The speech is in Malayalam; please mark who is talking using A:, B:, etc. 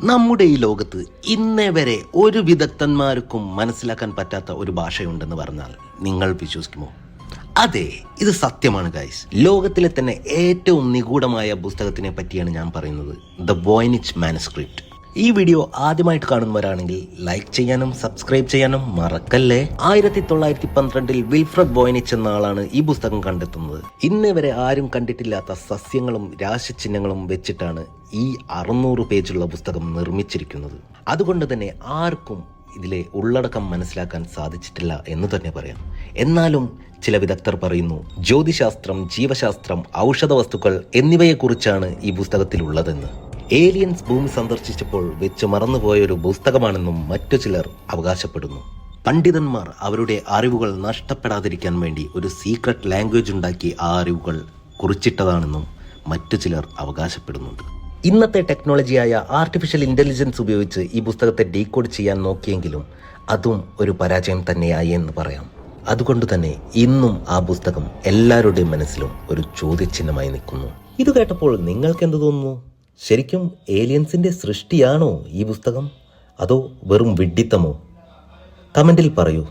A: നമ്മുടെ ഈ ലോകത്ത് ഇന്നേ വരെ ഒരു വിദഗ്ധന്മാർക്കും മനസ്സിലാക്കാൻ പറ്റാത്ത ഒരു ഭാഷയുണ്ടെന്ന് പറഞ്ഞാൽ നിങ്ങൾ വിശ്വസിക്കുമോ? അതെ, ഇത് സത്യമാണ് ഗൈസ്. ലോകത്തിലെ തന്നെ ഏറ്റവും നിഗൂഢമായ പുസ്തകത്തിനെ പറ്റിയാണ് ഞാൻ പറയുന്നത്, ദ വോയ്നിച്ച് മാനുസ്ക്രിപ്റ്റ്. ഈ വീഡിയോ ആദ്യമായിട്ട് കാണുന്നവരാണെങ്കിൽ ലൈക്ക് ചെയ്യാനും സബ്സ്ക്രൈബ് ചെയ്യാനും മറക്കല്ലേ. 1912 വിൽഫ്രഡ് വോയ്നിച്ച് എന്ന ആളാണ് ഈ പുസ്തകം കണ്ടെത്തുന്നത്. ഇന്നേ വരെ ആരും കണ്ടിട്ടില്ലാത്ത സസ്യങ്ങളും രാശിചിഹ്നങ്ങളും വെച്ചിട്ടാണ് ഈ 600 പേജുള്ള പുസ്തകം നിർമ്മിച്ചിരിക്കുന്നത്. അതുകൊണ്ട് തന്നെ ആർക്കും ഇതിലെ ഉള്ളടക്കം മനസ്സിലാക്കാൻ സാധിച്ചിട്ടില്ല എന്ന് തന്നെ പറയാം. എന്നാലും ചില വിദഗ്ധർ പറയുന്നു, ജ്യോതിശാസ്ത്രം, ജീവശാസ്ത്രം, ഔഷധ വസ്തുക്കൾ എന്നിവയെക്കുറിച്ചാണ് ഈ പുസ്തകത്തിലുള്ളതെന്ന്. ഏലിയൻസ് ഭൂമി സന്ദർശിച്ചപ്പോൾ വെച്ച് മറന്നുപോയൊരു പുസ്തകമാണെന്നും മറ്റു ചിലർ അവകാശപ്പെടുന്നു. പണ്ഡിതന്മാർ അവരുടെ അറിവുകൾ നഷ്ടപ്പെടാതിരിക്കാൻ വേണ്ടി ഒരു സീക്രട്ട് ലാംഗ്വേജ് ഉണ്ടാക്കി ആ അറിവുകൾ കുറിച്ചിട്ടതാണെന്നും മറ്റു ചിലർ അവകാശപ്പെടുന്നുണ്ട്. ഇന്നത്തെ ടെക്നോളജിയായ ആർട്ടിഫിഷ്യൽ ഇൻ്റലിജൻസ് ഉപയോഗിച്ച് ഈ പുസ്തകത്തെ ഡീകോഡ് ചെയ്യാൻ നോക്കിയെങ്കിലും അതും ഒരു പരാജയം തന്നെയായി എന്ന് പറയാം. അതുകൊണ്ട് തന്നെ ഇന്നും ആ പുസ്തകം എല്ലാവരുടെയും മനസ്സിലും ഒരു ചോദ്യചിഹ്നമായി നിൽക്കുന്നു. ഇത് കേട്ടപ്പോൾ നിങ്ങൾക്ക് എന്ത് തോന്നുന്നു? ശരിക്കും ഏലിയൻസിൻ്റെ സൃഷ്ടിയാണോ ഈ പുസ്തകം, അതോ വെറും വിഡ്ഢിത്തമോ? കമൻറ്റിൽ പറയൂ.